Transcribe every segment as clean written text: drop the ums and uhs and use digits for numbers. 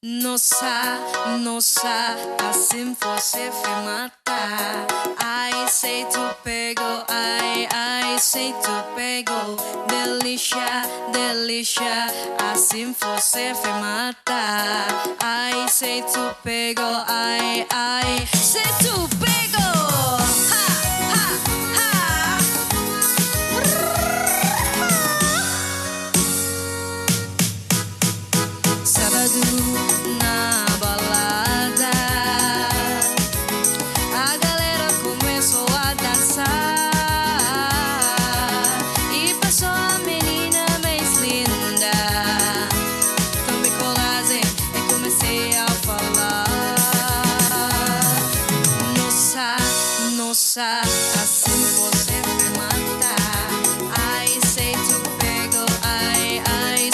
Nossa, nossa, assim você vai matar. Ai, sei tu pegou, ai, sei tu pegou. Delícia, delícia, assim você vai matar. Ai, sei tu pegou, ai, sei tu pegou. Ha, ha, ha. Sábado na balada, a galera começou a dançar e passou a menina mais linda. Tomei coragem e comecei a falar. Nossa, nossa, assim você vai matar. Ai, sei tu pegou, ai,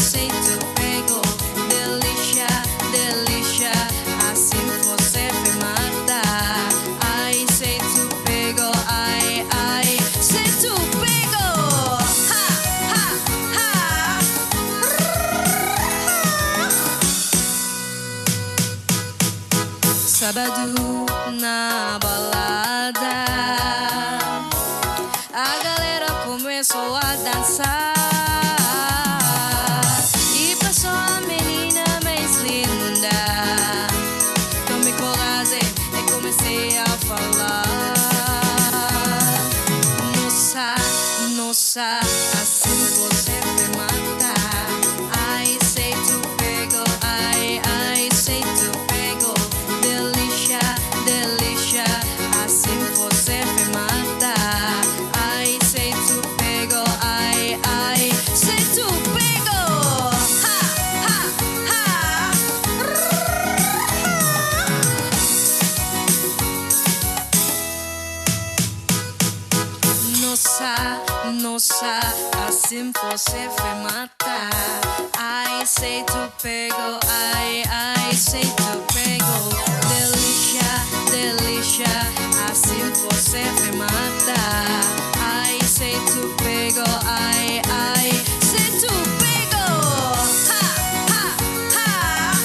sei tu pegou. Delícia, delícia, assim você vai matar. Ai, sei tu pegou, ai, sei tu pegou. Ha, ha, ha. Sábado na balada, a galera começou a dançar e passou a menina mais linda. Tomei coragem e comecei a falar. Nossa, nossa, assim você vai matar. Ai, sei tu pegou, ai, sei tu pegou. Delícia, delícia, assim você vai matar. Ai, sei tu pegou, ai, sei tu pegou. Ha, ha, ha. Nossa, nossa, assim você vai matar. Ai, sei tu pegou, ai, sei tu pegou. Delícia, delícia, assim você vai matar. Ai, sei tu pegou, ai, sei tu pegou. Ha, ha, ha.